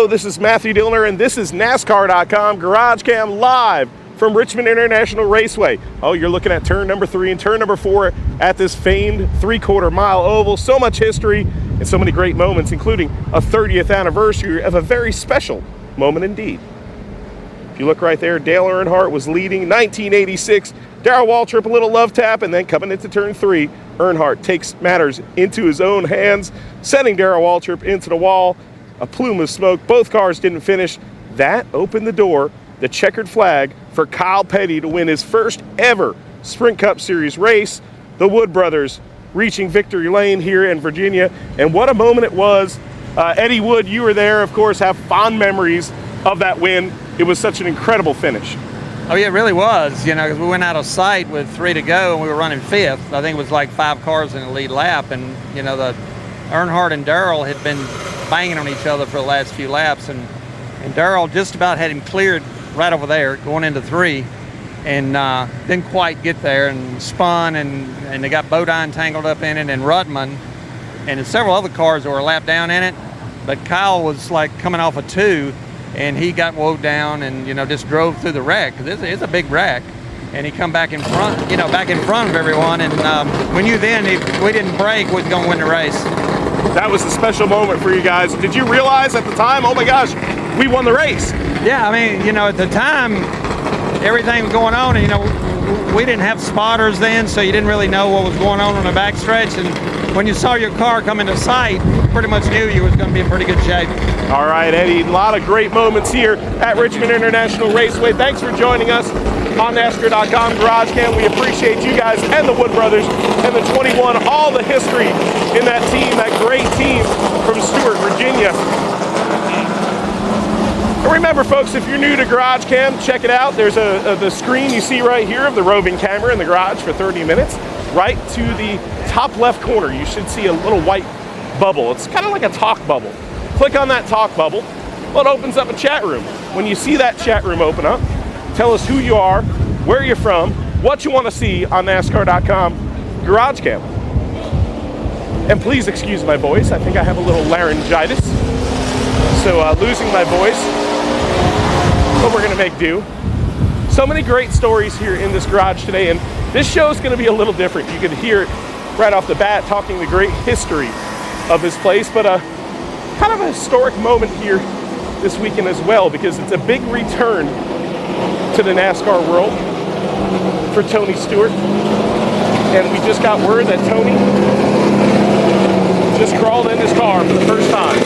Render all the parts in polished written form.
Hello, this is Matthew Dillner, and this is NASCAR.com GarageCam live from Richmond International Raceway. Oh, you're looking at turn number 3 and turn number 4 at this famed 3/4 mile oval. So much history and so many great moments, including a 30th anniversary of a very special moment indeed. If you look right there, Dale Earnhardt was leading 1986. Darrell Waltrip, a little love tap, and then coming into turn 3, Earnhardt takes matters into his own hands, sending Darrell Waltrip into the wall. A plume of smoke. Both cars didn't finish. That opened the door, the checkered flag, for Kyle Petty to win his first ever Sprint Cup Series race. The Wood brothers reaching victory lane here in Virginia. And what a moment it was. Eddie Wood, you were there, of course, have fond memories of that win. It was such an incredible finish. Oh, yeah, it really was, because we went out of sight with 3 to go, and we were running 5th. I think it was like 5 cars in the lead lap, and, the Earnhardt and Darrell had been banging on each other for the last few laps, and Darrell just about had him cleared right over there, going into 3, and didn't quite get there, and spun, and they got Bodine tangled up in it, and Rudman, and several other cars that were a lap down in it, but Kyle was like coming off a 2, and he got woed down and, just drove through the wreck. It's a big wreck. And he come back in front, back in front of everyone. And we knew then if we didn't break, we was going to win the race. That was a special moment for you guys. Did you realize at the time, oh my gosh, we won the race? Yeah, I mean, at the time, everything was going on. And, we didn't have spotters then, so you didn't really know what was going on the backstretch. And when you saw your car come into sight, you pretty much knew you was going to be in pretty good shape. All right, Eddie, a lot of great moments here at Richmond International Raceway. Thanks for joining us on NASCAR.com GarageCam. We appreciate you guys and the Wood brothers and the 21, all the history in that team, that great team from Stuart, Virginia. And remember, folks, if you're new to GarageCam, check it out. There's the screen you see right here of the roving camera in the garage for 30 minutes. Right to the top left corner, you should see a little white bubble. It's kind of like a talk bubble. Click on that talk bubble. Well, it opens up a chat room. When you see that chat room open up, tell us who you are, where you're from, what you want to see on NASCAR.com GarageCam. And please excuse my voice. I think I have a little laryngitis. So losing my voice, but we're going to make do. So many great stories here in this garage today, and this show is going to be a little different. You can hear it right off the bat, talking the great history of this place, but kind of a historic moment here this weekend as well, because it's a big return to the NASCAR world for Tony Stewart. And we just got word that Tony just crawled in his car for the first time.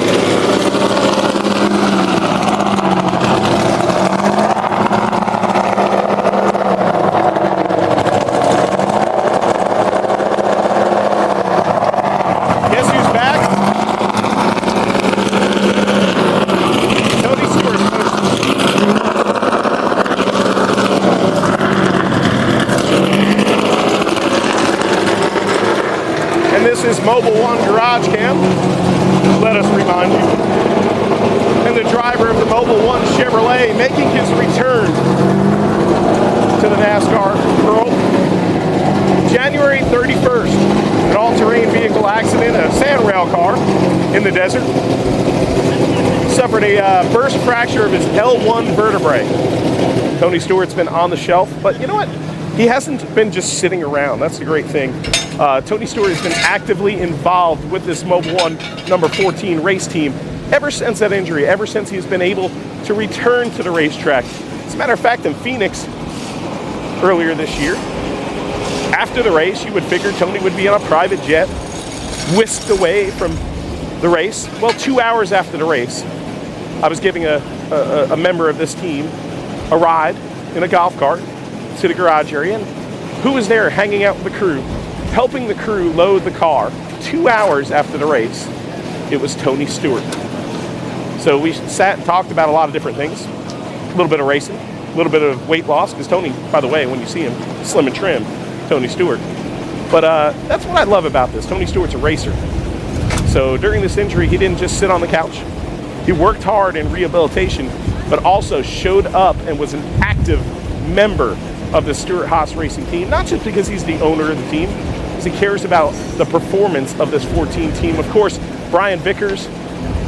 This is Mobile One GarageCam, let us remind you. And the driver of the Mobile One Chevrolet making his return to the NASCAR world. January 31st, an all-terrain vehicle accident, a sand rail car in the desert. Suffered a burst fracture of his L1 vertebrae. Tony Stewart's been on the shelf, but you know what? He hasn't been just sitting around. That's the great thing. Tony Stewart has been actively involved with this Mobile One number 14 race team ever since that injury, ever since he's been able to return to the racetrack. As a matter of fact, in Phoenix earlier this year, after the race, you would figure Tony would be on a private jet, whisked away from the race. Well, 2 hours after the race, I was giving a member of this team a ride in a golf cart to the garage area, and who was there hanging out with the crew, helping the crew load the car 2 hours after the race? It was Tony Stewart. So we sat and talked about a lot of different things. A little bit of racing, a little bit of weight loss, because Tony, by the way, when you see him, slim and trim, Tony Stewart. But that's what I love about this. Tony Stewart's a racer. So during this injury, he didn't just sit on the couch. He worked hard in rehabilitation, but also showed up and was an active member of the Stewart-Haas racing team, not just because he's the owner of the team, because he cares about the performance of this 14 team. Of course, Brian Vickers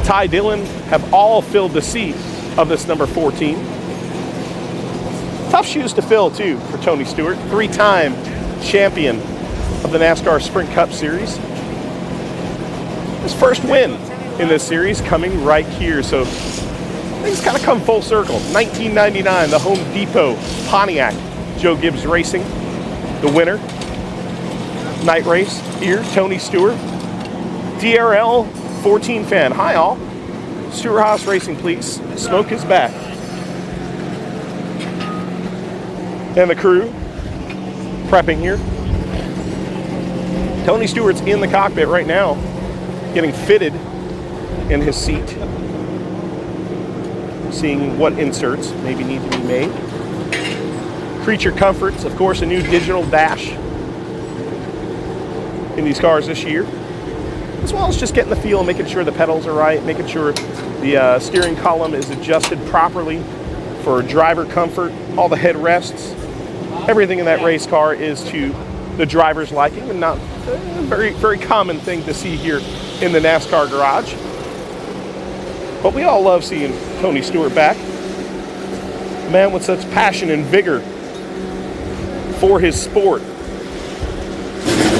Ty Dillon have all filled the seat of this number 14. Tough shoes to fill, too, for Tony Stewart, 3-time champion of the NASCAR Sprint Cup Series. His first win in this series coming right here, so things kind of come full circle. 1999, the Home Depot Pontiac, Joe Gibbs Racing, the winner. Night race here, Tony Stewart. DRL 14 fan. Hi all. Stewart Haas Racing, please. Smoke is back. And the crew prepping here. Tony Stewart's in the cockpit right now, getting fitted in his seat, seeing what inserts maybe need to be made. Creature comforts, of course, a new digital dash in these cars this year, as well as just getting the feel, making sure the pedals are right, making sure the steering column is adjusted properly for driver comfort, all the headrests. Everything in that race car is to the driver's liking, and not a very, very common thing to see here in the NASCAR garage. But we all love seeing Tony Stewart back. A man with such passion and vigor for his sport.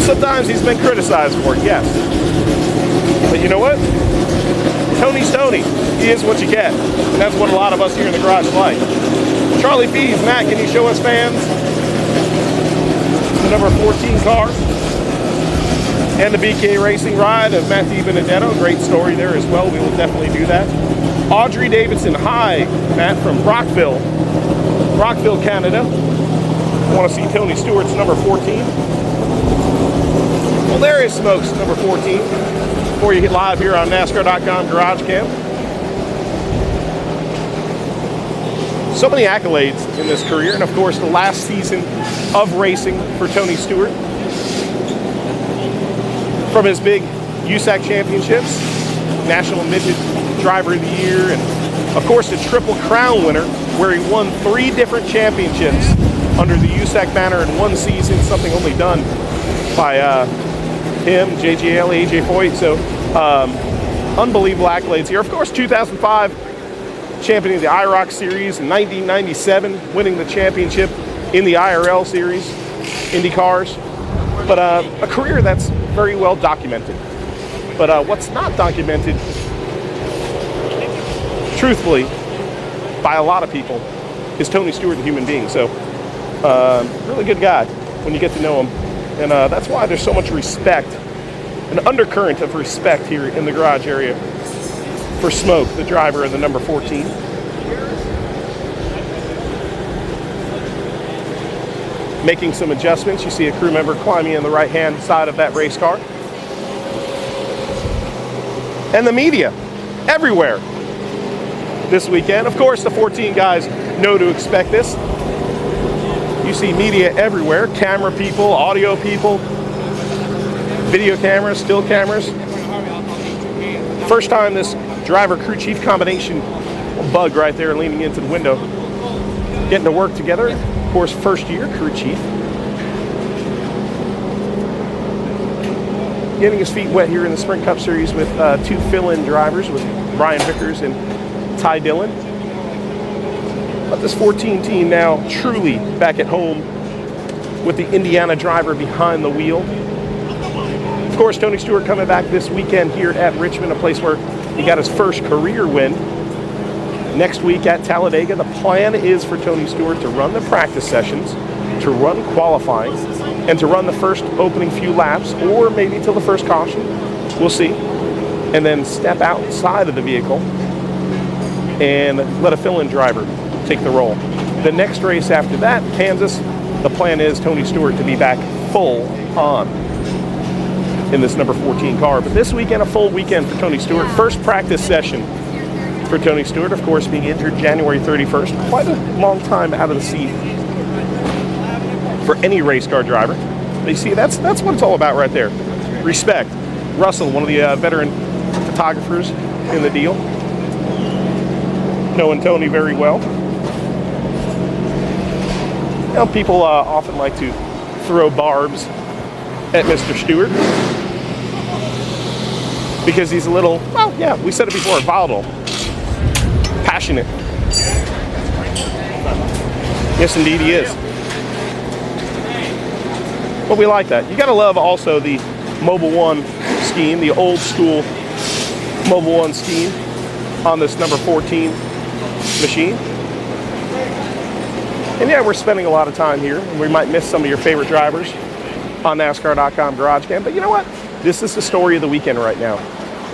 Sometimes he's been criticized for it, yes. But you know what? Tony's Tony. He is what you get. And that's what a lot of us here in the garage like. Charlie Fees, Matt, can you show us fans the number 14 car? And the BK Racing ride of Matthew Benedetto. Great story there as well. We will definitely do that. Audrey Davidson, hi, Matt, from Brockville, Canada. I want to see Tony Stewart's number 14. Well, there is Smokes, number 14. Before you get live here on NASCAR.com GarageCam. So many accolades in this career, and of course the last season of racing for Tony Stewart. From his big USAC championships, National Midget Driver of the Year, and of course the Triple Crown winner, where he won 3 different championships under the USAC banner in one season, something only done by him, JGL, AJ Foyt. So unbelievable accolades here. Of course, 2005 champion of the IROC Series, in 1997 winning the championship in the IRL Series, Indy cars. But a career that's very well documented. But what's not documented, truthfully, by a lot of people, is Tony Stewart, the human being. So, really good guy when you get to know him. And that's why there's so much respect, an undercurrent of respect here in the garage area for Smoke, the driver of the number 14. Making some adjustments. You see a crew member climbing in the right-hand side of that race car. And the media everywhere this weekend. Of course, the 14 guys know to expect this. You see media everywhere. Camera people, audio people, video cameras, still cameras. First time this driver crew chief combination, bug right there leaning into the window, getting to work together. Of course, first year crew chief. Getting his feet wet here in the Sprint Cup Series with 2 fill-in drivers, with Brian Vickers and Ty Dillon. But this 14 team now truly back at home with the Indiana driver behind the wheel. Of course, Tony Stewart coming back this weekend here at Richmond, a place where he got his first career win. Next week at Talladega, the plan is for Tony Stewart to run the practice sessions, to run qualifying, and to run the first opening few laps, or maybe till the first caution. We'll see. And then step outside of the vehicle and let a fill-in driver take the role. The next race after that, Kansas, the plan is Tony Stewart to be back full on in this number 14 car. But this weekend, a full weekend for Tony Stewart. First practice session for Tony Stewart, of course, being injured January 31st. Quite a long time out of the seat for any race car driver. But you see, that's what it's all about right there. Respect. Russell, one of the veteran photographers in the deal, knowing Tony very well. Now, people often like to throw barbs at Mr. Stewart. because he's a little, well, yeah, we said it before, volatile, passionate. Yes, indeed, he is. But we like that. You got to love also the Mobil 1 scheme, the old school Mobil 1 scheme on this number 14 machine. And yeah, we're spending a lot of time here, and we might miss some of your favorite drivers on NASCAR.com GarageCam. But you know what? This is the story of the weekend right now.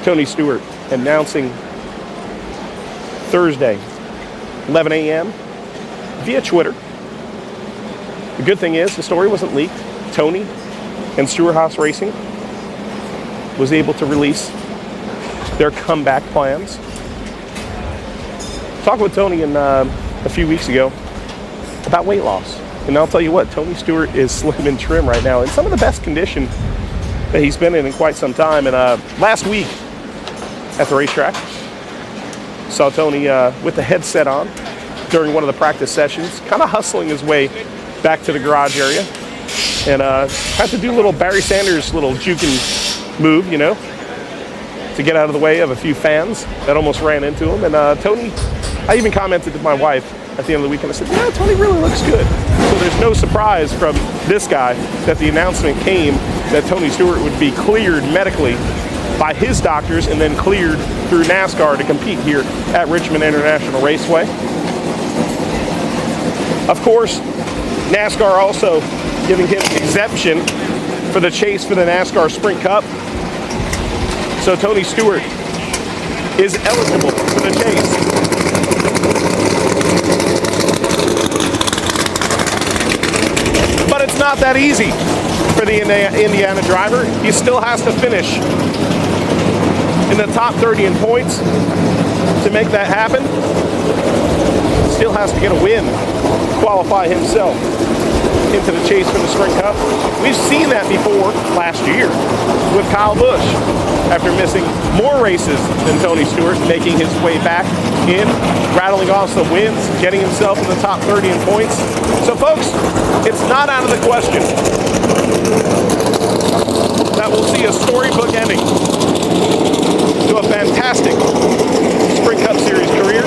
Tony Stewart announcing Thursday, 11 a.m. via Twitter. The good thing is the story wasn't leaked. Tony and Stenhouse Racing was able to release their comeback plans. Talked with Tony a few weeks ago about weight loss. And I'll tell you what, Tony Stewart is slim and trim right now, in some of the best condition that he's been in quite some time. And last week at the racetrack, saw Tony with the headset on during one of the practice sessions, kind of hustling his way back to the garage area. And had to do a little Barry Sanders little juking move, you know, to get out of the way of a few fans that almost ran into him. And Tony, I even commented to my wife at the end of the weekend. I said, yeah, Tony really looks good. So there's no surprise from this guy that the announcement came that Tony Stewart would be cleared medically by his doctors and then cleared through NASCAR to compete here at Richmond International Raceway. Of course, NASCAR also giving him exemption for the chase for the NASCAR Sprint Cup. So Tony Stewart is eligible for the chase. But it's not that easy for the Indiana driver. He still has to finish in the top 30 in points to make that happen. Still has to get a win, qualify himself into the chase for the Sprint Cup. We've seen that before last year with Kyle Busch, after missing more races than Tony Stewart, making his way back in, rattling off some wins, getting himself in the top 30 in points. So folks, it's not out of the question that we'll see a storybook ending to a fantastic Sprint Cup Series career.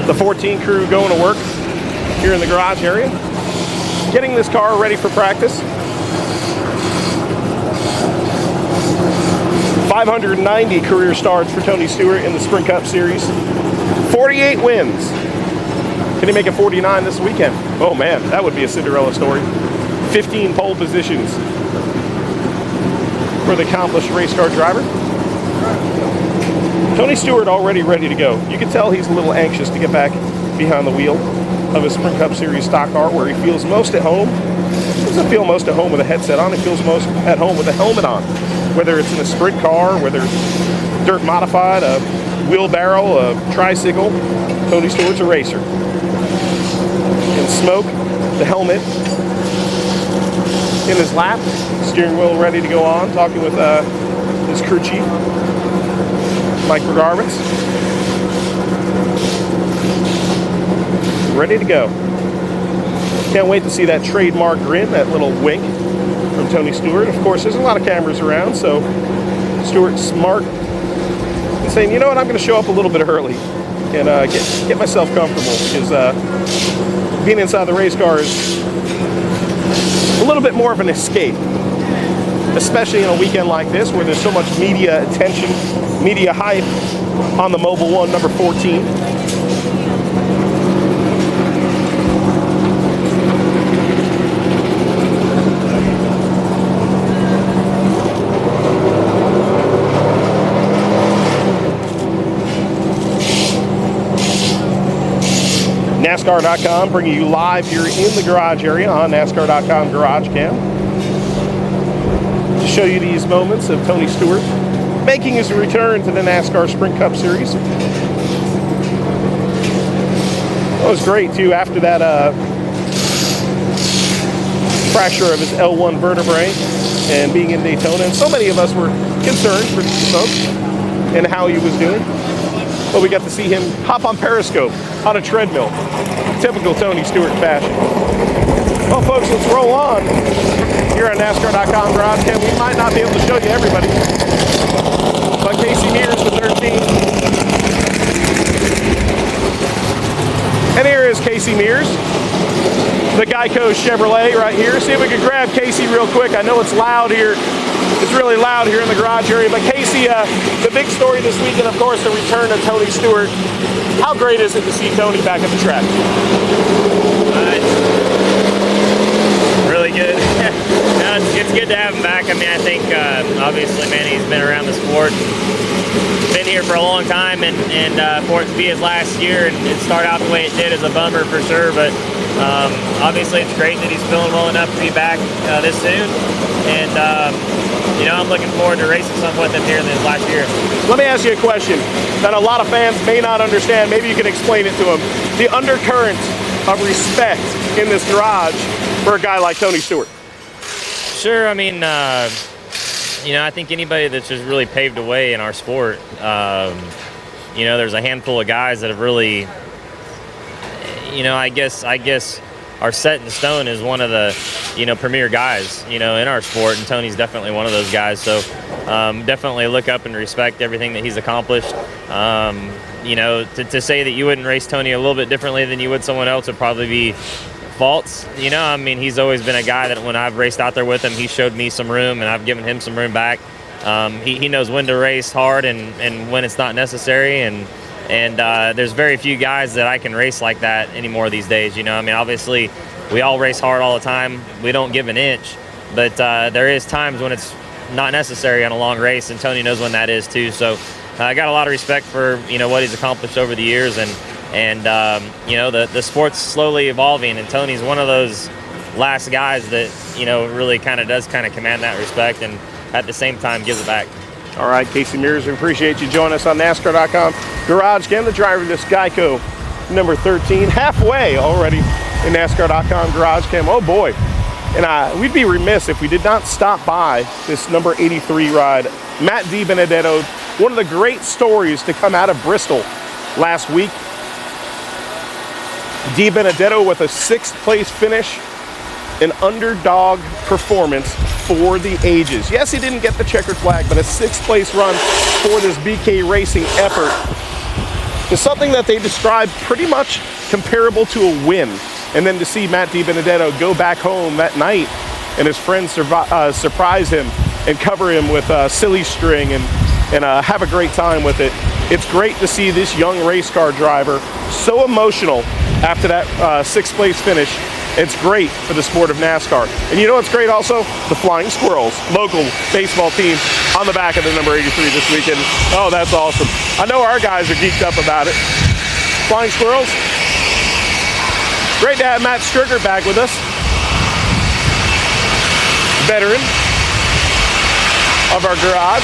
The 14 crew going to work here in the garage area, getting this car ready for practice. 590 career starts for Tony Stewart in the Sprint Cup Series. 48 wins. Can he make it 49 this weekend? Oh man, that would be a Cinderella story. 15 pole positions for the accomplished race car driver. Tony Stewart already ready to go. You can tell he's a little anxious to get back behind the wheel of a Sprint Cup Series stock car where he feels most at home. He doesn't feel most at home with a headset on. He feels most at home with a helmet on. Whether it's in a sprint car, whether it's dirt modified, a wheelbarrow, a tricycle, Tony Stewart's a racer. Can smoke the helmet in his lap, steering wheel ready to go on, talking with his crew chief, Mike Regardless. Ready to go. Can't wait to see that trademark grin, that little wink from Tony Stewart. Of course, there's a lot of cameras around, so Stewart's smart and saying, you know what, I'm going to show up a little bit early and get myself comfortable, because being inside the race car is a little bit more of an escape, especially in a weekend like this where there's so much media attention, media hype on the Mobil 1 number 14. NASCAR.com, bringing you live here in the garage area on NASCAR.com GarageCam. To show you these moments of Tony Stewart making his return to the NASCAR Sprint Cup Series. It was great, too, after that fracture of his L1 vertebrae and being in Daytona. And so many of us were concerned for Smoke and how he was doing. But we got to see him hop on Periscope on a treadmill. Typical Tony Stewart fashion. Well, folks, let's roll on. Here on NASCAR.com GarageCam, we might not be able to show you everybody. But Casey Mears, the 13. And here is Casey Mears, the Geico Chevrolet right here. See if we can grab Casey real quick. I know it's loud here. It's really loud here in the garage area. But Casey, the big story this weekend, of course, the return of Tony Stewart. How great is it to see Tony back at the track? Really good. No, it's good to have him back. I mean, I think obviously, man, he's been around the sport, been here for a long time, and for it to be his last year and it start out the way it did is a bummer for sure. But obviously, it's great that he's feeling well enough to be back this soon. And you know, I'm looking forward to racing some with him here this last year. Let me ask you a question that a lot of fans may not understand. Maybe you can explain it to them. The undercurrent of respect in this garage for a guy like Tony Stewart. Sure. I mean, you know, I think anybody that's just really paved a way in our sport, you know, there's a handful of guys that have really, you know, I guess are set in stone as one of the, you know, premier guys, you know, in our sport, and Tony's definitely one of those guys. So definitely look up and respect everything that he's accomplished. You know, to say that you wouldn't race Tony a little bit differently than you would someone else would probably be false. You know, I mean, he's always been a guy that when I've raced out there with him, he showed me some room and I've given him some room back. He knows when to race hard and when it's not necessary, and there's very few guys that I can race like that anymore these days. You know, I mean, obviously we all race hard all the time. We don't give an inch, but there is times when it's not necessary on a long race, and Tony knows when that is too. So I got a lot of respect for, you know, what he's accomplished over the years, and you know, the sport's slowly evolving, and Tony's one of those last guys that, you know, really does command that respect, and at the same time gives it back. All right, Casey Mears, we appreciate you joining us on NASCAR.com GarageCam. The driver of this Geico number 13, halfway already in NASCAR.com GarageCam. Oh boy, and we'd be remiss if we did not stop by this number 83 ride. Matt DiBenedetto, one of the great stories to come out of Bristol last week. DiBenedetto with a 6th place finish, an underdog performance for the ages. Yes, he didn't get the checkered flag, but a 6th place run for this BK Racing effort is something that they describe pretty much comparable to a win. And then to see Matt DiBenedetto go back home that night and his friends surprise him and cover him with silly string and have a great time with it. It's great to see this young race car driver so emotional after that 6th place finish. It's great for the sport of NASCAR. And you know what's great also? The Flying Squirrels, local baseball team, on the back of the number 83 this weekend. Oh, that's awesome. I know our guys are geeked up about it. Flying Squirrels. Great to have Matt Stricker back with us. Veteran of our garage.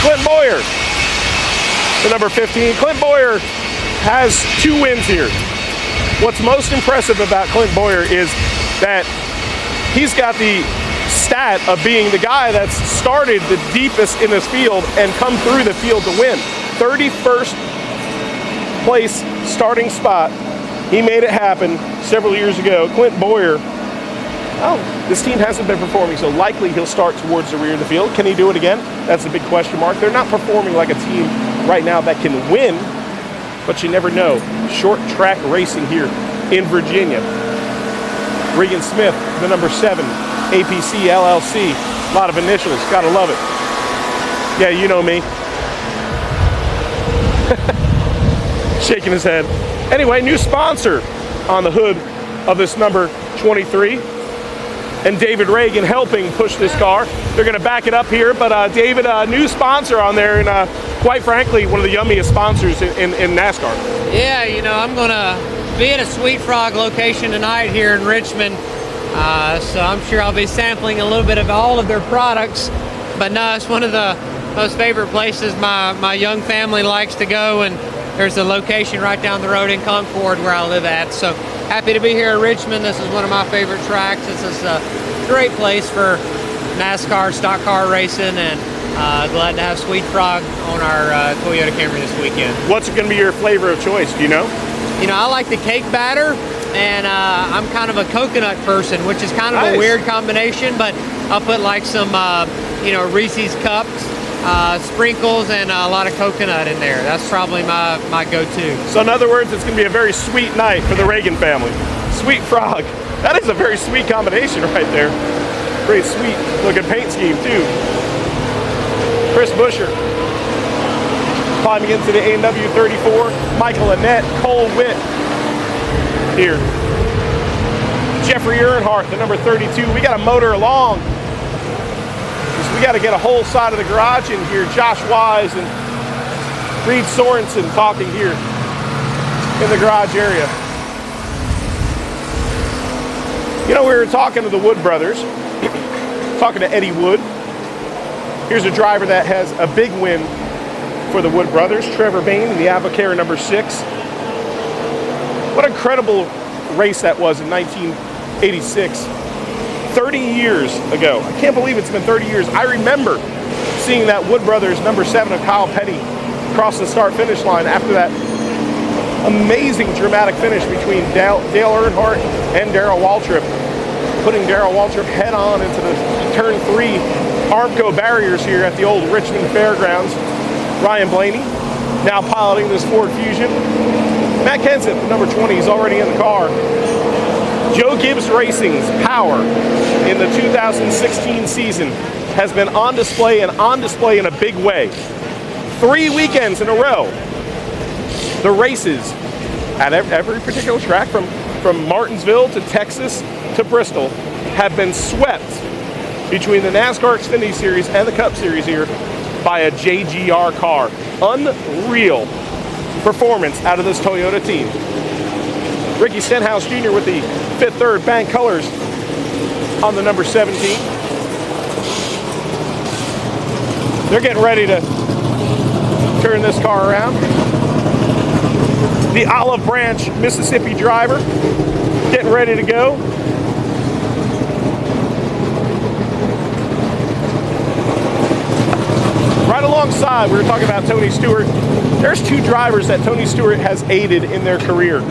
Clint Boyer, the number 15. Clint Boyer has 2 wins here. What's most impressive about Clint Boyer is that he's got the stat of being the guy that's started the deepest in this field and come through the field to win. 31st place starting spot. He made it happen several years ago. Clint Boyer, this team hasn't been performing, so likely he'll start towards the rear of the field. Can he do it again? That's a big question mark. They're not performing like a team right now that can win, but you never know. Short track racing here in Virginia. Regan Smith, the number 7, APC LLC. A lot of initials, gotta love it. Yeah, you know me. Shaking his head. Anyway, new sponsor on the hood of this number 23. And David Ragan helping push this car. They're going to back it up here, but David, new sponsor on there, and quite frankly, one of the yummiest sponsors in NASCAR. Yeah, you know, I'm going to be at a Sweet Frog location tonight here in Richmond. So I'm sure I'll be sampling a little bit of all of their products. But no, it's one of the most favorite places my young family likes to go, and there's a location right down the road in Concord where I live at. So happy to be here in Richmond. This is one of my favorite tracks. This is a great place for NASCAR stock car racing, and glad to have Sweet Frog on our Toyota Camry this weekend. What's going to be your flavor of choice? Do you know? You know, I like the cake batter, and I'm kind of a coconut person, which is kind of Nice. a weird combination, but I'll put like some, Reese's Cups, sprinkles, and a lot of coconut in there. That's probably my go-to. So in other words, it's going to be a very sweet night for the Ragan family. Sweet Frog. That is a very sweet combination right there. Great sweet looking paint scheme too. Chris Buescher climbing into the A&W 34. Michael Annette, Cole Witt here. Jeffrey Earnhardt, the number 32. We got to motor along. We got to get a whole side of the garage in here. Josh Wise and Reed Sorensen talking here in the garage area. You know, we were talking to the Wood brothers, talking to Eddie Wood. Here's a driver that has a big win for the Wood brothers, Trevor Bayne in the Avocara number 6. What an incredible race that was in 1986. 30 years ago. I can't believe it's been 30 years. I remember seeing that Wood brothers number 7 of Kyle Petty cross the start-finish line after that amazing dramatic finish between Dale Earnhardt and Darrell Waltrip, putting Darrell Waltrip head on into the turn 3 Armco barriers here at the old Richmond Fairgrounds. Ryan Blaney now piloting this Ford Fusion. Matt Kenseth, number 20, is already in the car. Joe Gibbs Racing's power in the 2016 season has been on display and on display in a big way. 3 weekends in a row, the races at every particular track from Martinsville to Texas to Bristol have been swept between the NASCAR Xfinity Series and the Cup Series here by a JGR car. Unreal performance out of this Toyota team. Ricky Stenhouse Jr. with the 5th third bank colors on the number 17. They're getting ready to turn this car around. The Olive Branch, Mississippi driver getting ready to go. Right alongside, we were talking about Tony Stewart. There's 2 drivers that Tony Stewart has aided in their career.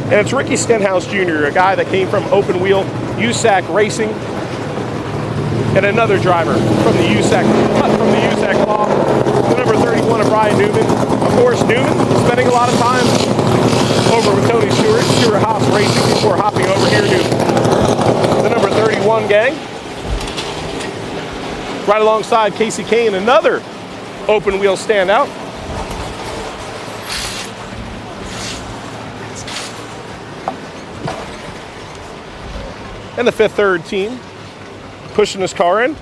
And it's Ricky Stenhouse Jr., a guy that came from Open Wheel USAC Racing, and another driver from the USAC, cut from the USAC law, the number 31 of Brian Newman. Of course, Newman spending a lot of time over with Tony Stewart, Stewart Haas Racing, before hopping over here to the number 31 gang. Right alongside Casey Kane, another Open Wheel standout. And the 5th third team pushing this car in.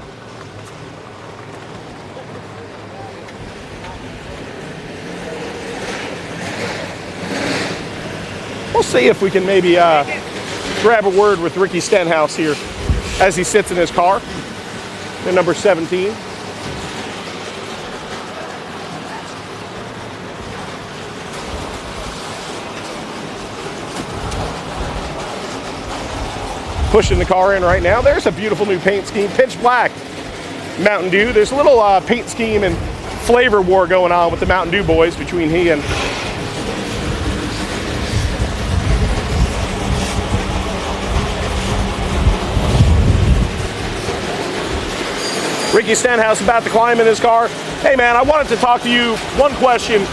We'll see if we can maybe grab a word with Ricky Stenhouse here as he sits in his car, the number 17. Pushing the car in right now. There's a beautiful new paint scheme, pitch black Mountain Dew. There's a little paint scheme and flavor war going on with the Mountain Dew boys between he and Ricky Stenhouse about to climb in his car. Hey man, I wanted to talk to you. One question.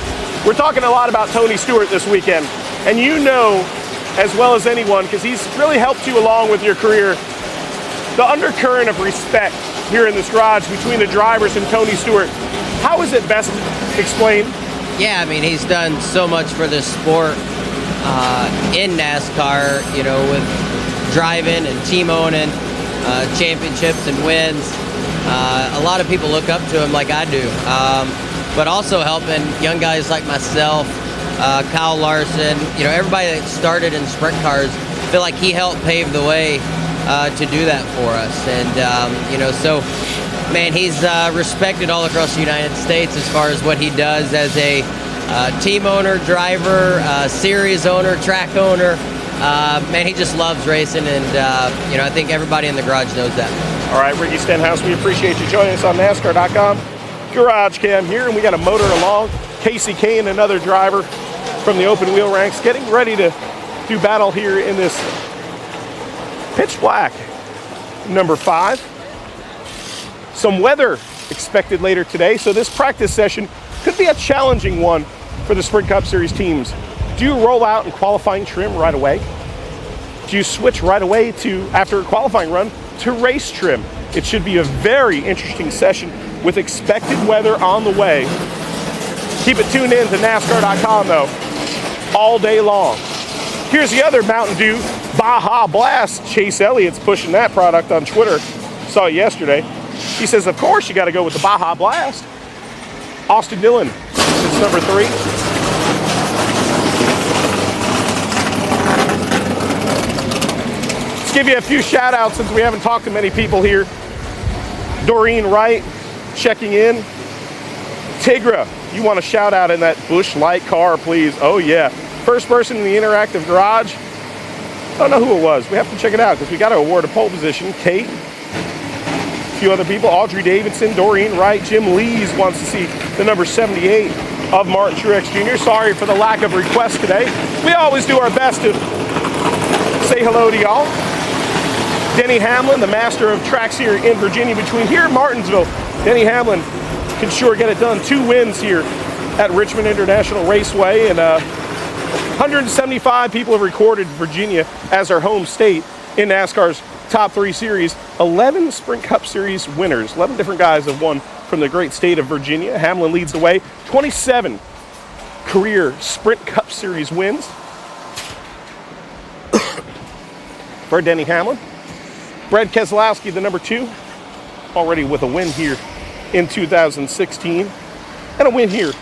We're talking a lot about Tony Stewart this weekend, and you know as well as anyone, because he's really helped you along with your career, the undercurrent of respect here in this garage between the drivers and Tony Stewart. How is it best explained? Yeah, I mean, he's done so much for this sport in NASCAR, you know, with driving and team owning, championships and wins. A lot of people look up to him like I do, but also helping young guys like myself Kyle Larson, everybody that started in sprint cars, I feel like he helped pave the way to do that for us. And, so, man, he's respected all across the United States as far as what he does as a team owner, driver, series owner, track owner. Man, he just loves racing, and, I think everybody in the garage knows that. All right, Ricky Stenhouse, we appreciate you joining us on NASCAR.com. GarageCam here, and we got a motor along. Casey Kane, another driver from the open wheel ranks, getting ready to do battle here in this pitch black number 5. Some weather expected later today, so this practice session could be a challenging one for the Sprint Cup Series teams. Do you roll out in qualifying trim right away? Do you switch right away to, after a qualifying run, to race trim? It should be a very interesting session with expected weather on the way. Keep it tuned in to NASCAR.com though, all day long. Here's the other Mountain Dew Baja Blast. Chase Elliott's pushing that product on Twitter. Saw it yesterday. He says, of course you got to go with the Baja Blast. Austin Dillon is number 3. Let's give you a few shout outs since we haven't talked to many people here. Doreen Wright checking in. Tigra, you want a shout out in that Busch Light car, please? Oh yeah. First person in the interactive garage. I don't know who it was. We have to check it out because we got to award a pole position. Kate, a few other people. Audrey Davidson, Doreen Wright, Jim Lees wants to see the number 78 of Martin Truex Jr. Sorry for the lack of requests today. We always do our best to say hello to y'all. Denny Hamlin, the master of tracks here in Virginia, between here and Martinsville. Denny Hamlin can sure get it done. 2 wins here at Richmond International Raceway, and 175 people have recorded Virginia as their home state in NASCAR's top 3 series. 11 Sprint Cup Series winners. 11 different guys have won from the great state of Virginia. Hamlin leads the way. 27 career Sprint Cup Series wins for Denny Hamlin. Brad Keselowski, the number 2, already with a win here in 2016, and a win here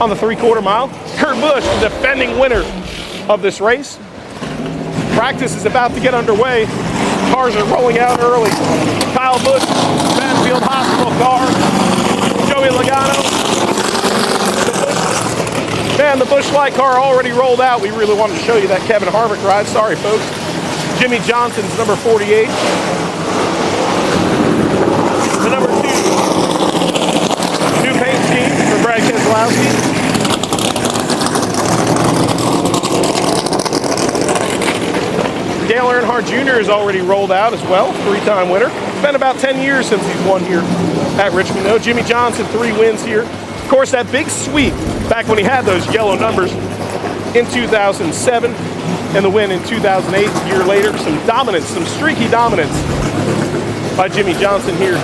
on the 3/4 mile. Kurt Busch, the defending winner of this race. Practice is about to get underway. Cars are rolling out early. Kyle Busch, Banfield Hospital car. Joey Logano. Man, the Busch Light car already rolled out. We really wanted to show you that Kevin Harvick ride. Sorry, folks. Jimmy Johnson's number 48. The number 2. New paint scheme for Brad Keselowski. Dale Earnhardt Jr. is already rolled out as well. 3-time winner. It's been about 10 years since he's won here at Richmond, though. Jimmy Johnson, 3 wins here. Of course, that big sweep back when he had those yellow numbers in 2007. And the win in 2008, a year later. Some dominance, some streaky dominance by Jimmy Johnson here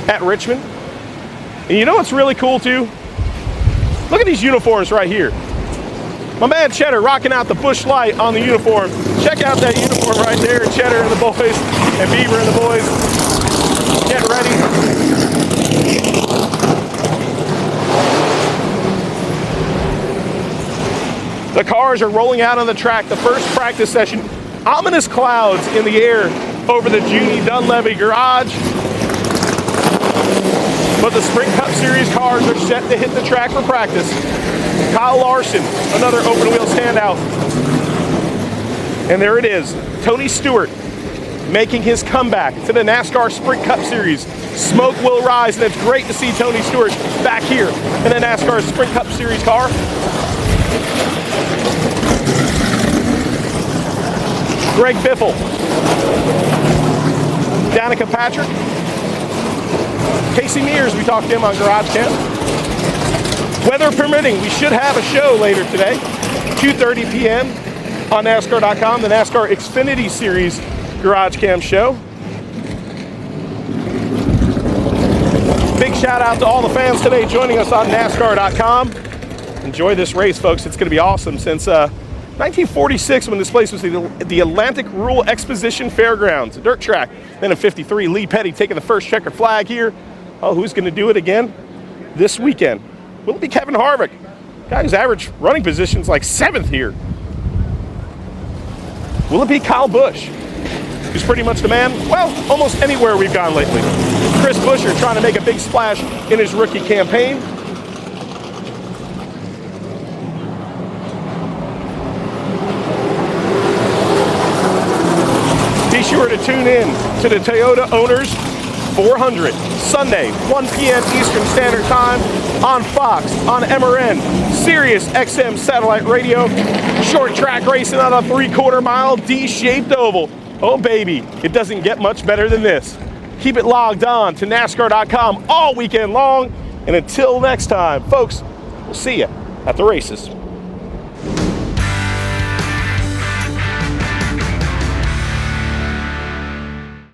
at Richmond. And you know what's really cool too? Look at these uniforms right here. My man Cheddar rocking out the Busch Light on the uniform. Check out that uniform right there. Cheddar and the boys, and Beaver and the boys getting ready. The cars are rolling out on the track. The first practice session. Ominous clouds in the air over the Junie Dunleavy garage. But the Sprint Cup Series cars are set to hit the track for practice. Kyle Larson, another open wheel standout. And there it is. Tony Stewart making his comeback to the NASCAR Sprint Cup Series. Smoke will rise, and it's great to see Tony Stewart back here in the NASCAR Sprint Cup Series car. Greg Biffle, Danica Patrick, Casey Mears, we talked to him on GarageCam. Weather permitting, we should have a show later today, 2:30 p.m. on NASCAR.com, the NASCAR Xfinity Series GarageCam show. Big shout out to all the fans today joining us on NASCAR.com. Enjoy this race, folks. It's going to be awesome. Since 1946, when this place was the Atlantic Rural Exposition Fairgrounds, a dirt track. Then in 53, Lee Petty taking the first checkered flag here. Oh, who's going to do it again? This weekend Will it be Kevin Harvick? Guy whose average running position is like 7th here. Will it be Kyle Busch, who's pretty much the man? Well, almost anywhere we've gone lately. Chris Buescher trying to make a big splash in his rookie campaign. Be sure to tune in to the Toyota Owners 400, Sunday, 1 p.m. Eastern Standard Time on Fox, on MRN, Sirius XM Satellite Radio, short track racing on a 3/4 mile D-shaped oval. Oh baby, it doesn't get much better than this. Keep it logged on to NASCAR.com all weekend long, and until next time, folks, we'll see you at the races.